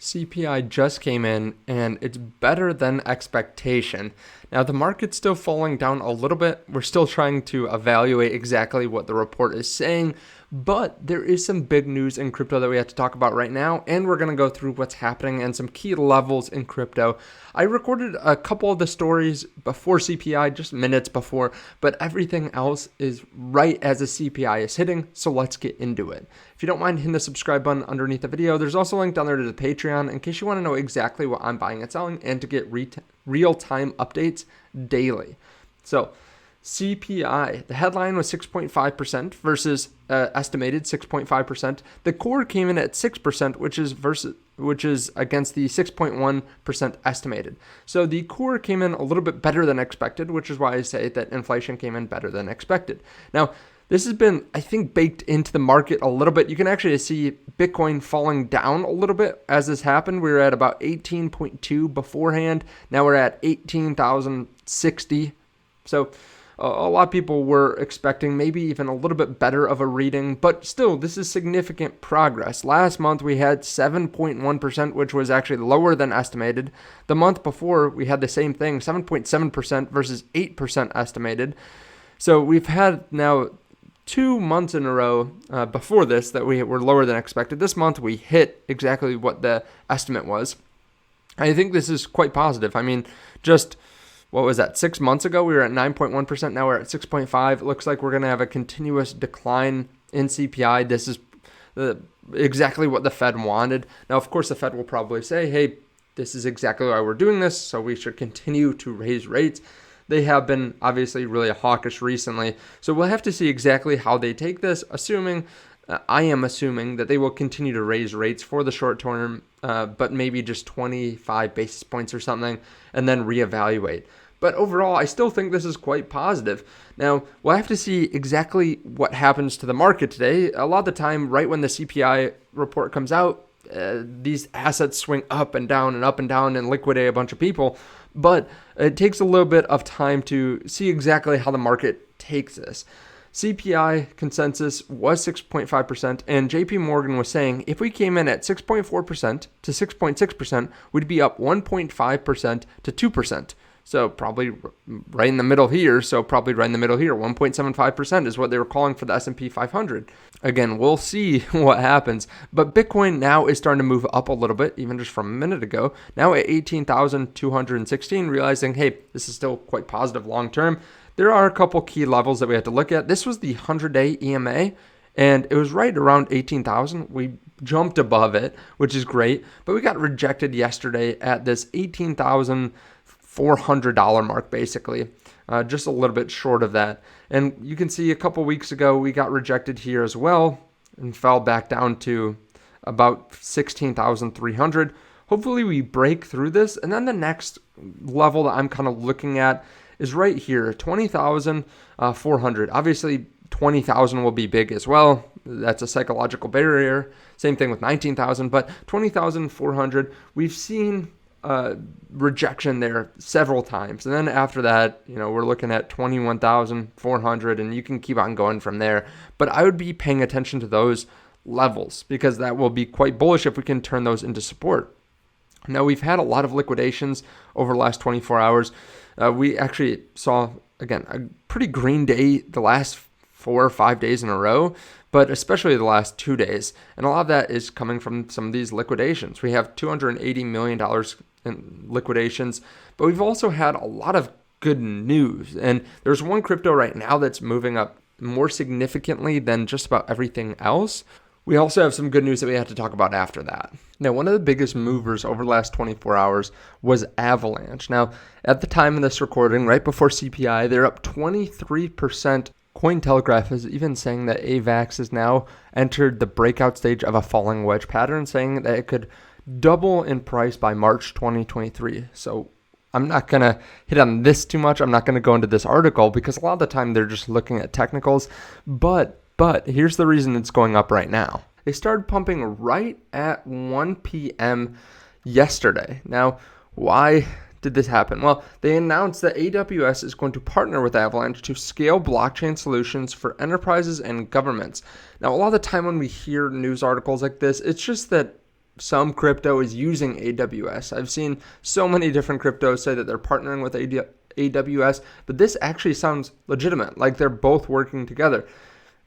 CPI just came in and it's better than expectation. Now, the market's still falling down a little bit. We're still trying to evaluate exactly what the report is saying, but there is some big news in crypto that we have to talk about right now, and we're going to go through what's happening and some key levels in crypto. I recorded a couple of the stories before CPI, just minutes before, but everything else is right as the CPI is hitting, so let's get into it. If you don't mind hitting the subscribe button underneath the video, there's also a link down there to the Patreon in case you want to know exactly what I'm buying and selling and to get real-time updates daily. So CPI, the headline was 6.5% versus estimated 6.5%. The core came in at 6%, which is against the 6.1% estimated. So the core came in a little bit better than expected, which is why I say that inflation came in better than expected. Now, this has been, I think, baked into the market a little bit. You can actually see Bitcoin falling down a little bit as this happened. We were at about 18.2 beforehand. Now we're at 18,060. So a lot of people were expecting maybe even a little bit better of a reading, but still, this is significant progress. Last month, we had 7.1%, which was actually lower than estimated. The month before, we had the same thing, 7.7% versus 8% estimated. So we've had now 2 months in a row before this that we were lower than expected. This month, we hit exactly what the estimate was. I think this is quite positive. I mean, just what was that? 6 months ago, we were at 9.1%. Now we're at 6.5. It looks like we're going to have a continuous decline in CPI. This is exactly what the Fed wanted. Now, of course, the Fed will probably say, hey, this is exactly why we're doing this, so we should continue to raise rates. They have been obviously really hawkish recently. So we'll have to see exactly how they take this, I am assuming that they will continue to raise rates for the short term, but maybe just 25 basis points or something, and then reevaluate. But overall, I still think this is quite positive. Now, we'll have to see exactly what happens to the market today. A lot of the time, right when the CPI report comes out, these assets swing up and down and liquidate a bunch of people. But it takes a little bit of time to see exactly how the market takes this. CPI consensus was 6.5%, and JP Morgan was saying if we came in at 6.4% to 6.6%, we'd be up 1.5% to 2%. So probably right in the middle here. 1.75% is what they were calling for the S&P 500. Again, we'll see what happens. But Bitcoin now is starting to move up a little bit, even just from a minute ago. Now at 18,216, realizing, hey, this is still quite positive long term. There are a couple key levels that we have to look at. This was the 100-day EMA, and it was right around 18,000. We jumped above it, which is great, but we got rejected yesterday at this $18,400 mark, basically, just a little bit short of that. And you can see a couple weeks ago, we got rejected here as well and fell back down to about 16,300. Hopefully we break through this, and then the next level that I'm kind of looking at is right here, 20,400. Obviously, 20,000 will be big as well. That's a psychological barrier. Same thing with 19,000, but 20,400, we've seen rejection there several times. And then after that, we're looking at 21,400, and you can keep on going from there. But I would be paying attention to those levels because that will be quite bullish if we can turn those into support. Now, we've had a lot of liquidations over the last 24 hours. We actually saw, again, a pretty green day the last 4 or 5 days in a row, but especially the last 2 days. And a lot of that is coming from some of these liquidations. We have $280 million in liquidations, but we've also had a lot of good news. And there's one crypto right now that's moving up more significantly than just about everything else. We also have some good news that we have to talk about after that. Now, one of the biggest movers over the last 24 hours was Avalanche. Now, at the time of this recording, right before CPI, they're up 23%. Cointelegraph is even saying that AVAX has now entered the breakout stage of a falling wedge pattern, saying that it could double in price by March 2023. So I'm not going to hit on this too much. I'm not going to go into this article because a lot of the time they're just looking at technicals. But here's the reason it's going up right now. They started pumping right at 1 p.m. yesterday. Now, why did this happen? Well, they announced that AWS is going to partner with Avalanche to scale blockchain solutions for enterprises and governments. Now, a lot of the time when we hear news articles like this, it's just that some crypto is using AWS. I've seen so many different cryptos say that they're partnering with AWS, but this actually sounds legitimate, like they're both working together.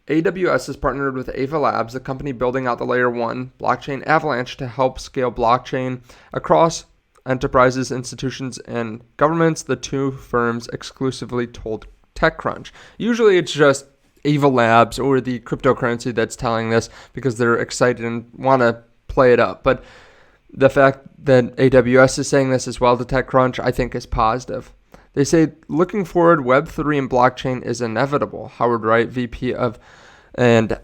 AWS has partnered with AVAX, the company building out the layer 1 blockchain Avalanche, to help scale blockchain across enterprises, institutions, and governments, the two firms exclusively told TechCrunch. Usually it's just AVAX or the cryptocurrency that's telling this because they're excited and want to play it up. But the fact that AWS is saying this as well to TechCrunch, I think is positive. They say, looking forward, Web3 and blockchain is inevitable. Howard Wright, VP of and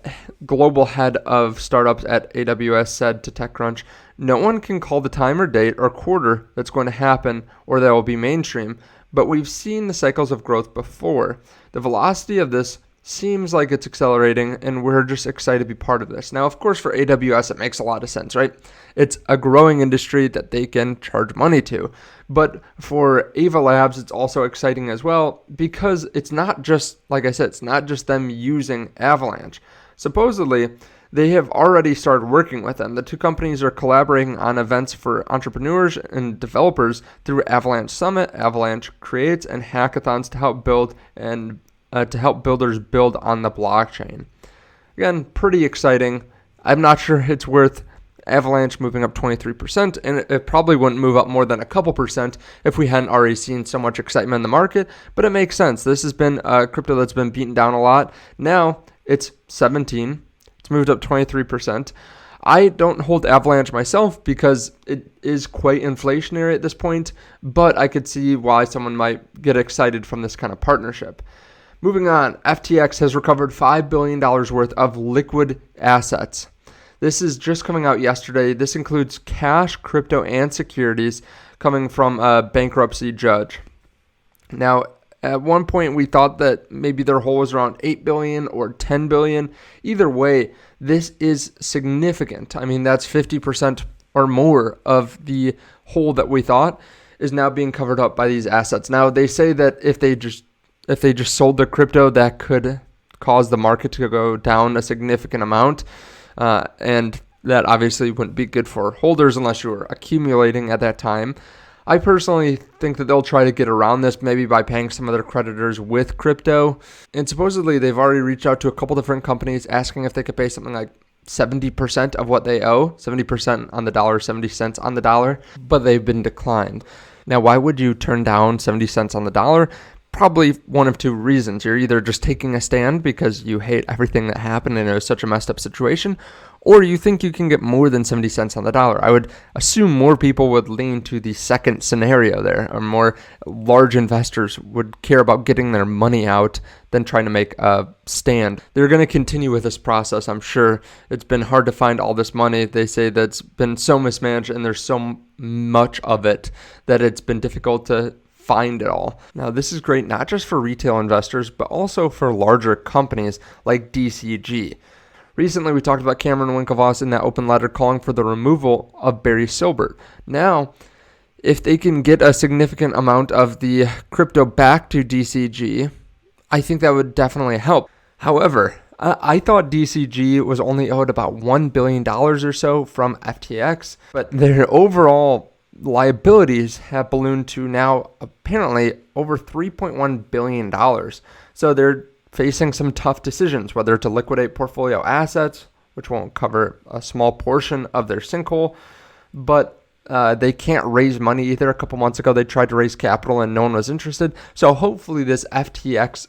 global head of startups at AWS, said to TechCrunch, no one can call the time or date or quarter that's going to happen or that will be mainstream, but we've seen the cycles of growth before. The velocity of this seems like it's accelerating, and we're just excited to be part of this. Now, of course, for AWS, it makes a lot of sense, right? It's a growing industry that they can charge money to. But for AVAX, it's also exciting as well because it's not just, like I said, it's not just them using Avalanche. Supposedly, they have already started working with them. The two companies are collaborating on events for entrepreneurs and developers through Avalanche Summit, Avalanche Creates, and hackathons to help builders build on the blockchain. Again, pretty exciting. I'm not sure it's worth Avalanche moving up 23%, and it probably wouldn't move up more than a couple percent if we hadn't already seen so much excitement in the market, but it makes sense. This has been a crypto that's been beaten down a lot. Now it's 17. It's moved up 23%. I don't hold Avalanche myself because it is quite inflationary at this point, but I could see why someone might get excited from this kind of partnership. Moving on, FTX has recovered $5 billion worth of liquid assets. This is just coming out yesterday. This includes cash, crypto, and securities coming from a bankruptcy judge. Now, at one point, we thought that maybe their hold was around $8 billion or $10 billion. Either way, this is significant. I mean, that's 50% or more of the hold that we thought is now being covered up by these assets. Now, they say that if they just sold their crypto, that could cause the market to go down a significant amount. And that obviously wouldn't be good for holders unless you were accumulating at that time. I personally think that they'll try to get around this maybe by paying some of their creditors with crypto. And supposedly they've already reached out to a couple different companies asking if they could pay something like 70% of what they owe, 70% on the dollar, 70 cents on the dollar, but they've been declined. Now, why would you turn down 70 cents on the dollar? Probably one of two reasons. You're either just taking a stand because you hate everything that happened and it was such a messed up situation, or you think you can get more than 70 cents on the dollar. I would assume more people would lean to the second scenario there, or more large investors would care about getting their money out than trying to make a stand. They're going to continue with this process, I'm sure. It's been hard to find all this money. They say that's been so mismanaged and there's so much of it that it's been difficult to find it all. Now, this is great not just for retail investors, but also for larger companies like DCG. Recently, we talked about Cameron Winklevoss in that open letter calling for the removal of Barry Silbert. Now, if they can get a significant amount of the crypto back to DCG, I think that would definitely help. However, I thought DCG was only owed about $1 billion or so from FTX, but their overall liabilities have ballooned to now apparently over $3.1 billion. So they're facing some tough decisions, whether to liquidate portfolio assets, which won't cover a small portion of their sinkhole, but they can't raise money either. A couple months ago, they tried to raise capital and no one was interested. So hopefully this FTX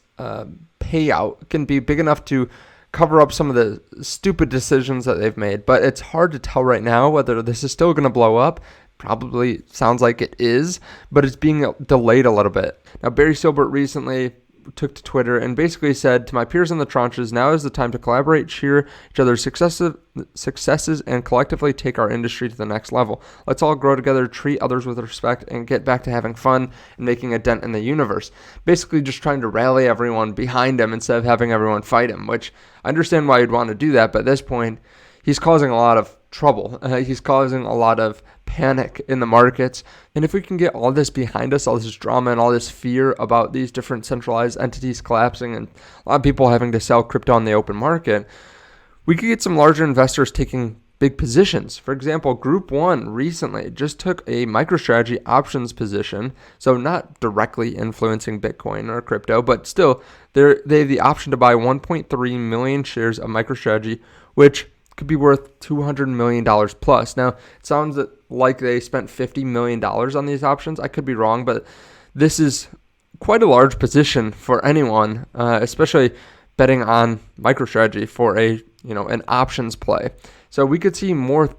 payout can be big enough to cover up some of the stupid decisions that they've made. But it's hard to tell right now whether this is still going to blow up. Probably sounds like it is, but it's being delayed a little bit. Now, Barry Silbert recently took to Twitter and basically said, to my peers in the tranches, now is the time to collaborate, cheer each other's successes, and collectively take our industry to the next level. Let's all grow together, treat others with respect, and get back to having fun and making a dent in the universe. Basically just trying to rally everyone behind him instead of having everyone fight him, which I understand why you'd want to do that, but at this point, he's causing a lot of trouble. He's causing a lot of panic in the markets. And if we can get all this behind us, all this drama and all this fear about these different centralized entities collapsing and a lot of people having to sell crypto on the open market, we could get some larger investors taking big positions. For example, Group 1 recently just took a MicroStrategy options position, so not directly influencing Bitcoin or crypto, but still they have the option to buy 1.3 million shares of MicroStrategy, which could be worth $200 million plus. Now, it sounds like they spent $50 million on these options. I could be wrong, but this is quite a large position for anyone, especially betting on MicroStrategy for an options play. So we could see more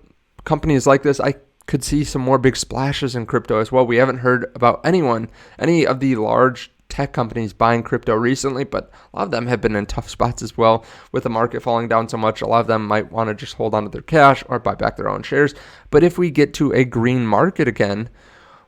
companies like this. I could see some more big splashes in crypto as well. We haven't heard about any of the large tech companies buying crypto recently, but a lot of them have been in tough spots as well. With the market falling down so much, a lot of them might want to just hold on to their cash or buy back their own shares. But if we get to a green market again,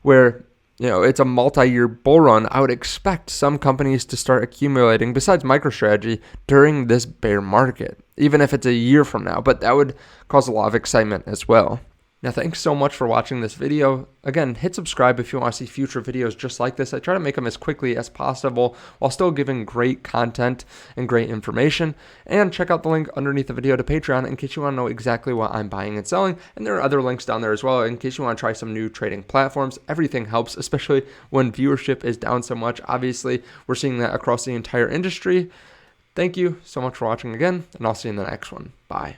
where it's a multi-year bull run, I would expect some companies to start accumulating, besides MicroStrategy, during this bear market, even if it's a year from now. But that would cause a lot of excitement as well. Now, thanks so much for watching this video. Again, hit subscribe if you want to see future videos just like this. I try to make them as quickly as possible while still giving great content and great information. And check out the link underneath the video to Patreon in case you want to know exactly what I'm buying and selling. And there are other links down there as well in case you want to try some new trading platforms. Everything helps, especially when viewership is down so much. Obviously, we're seeing that across the entire industry. Thank you so much for watching again, and I'll see you in the next one. Bye.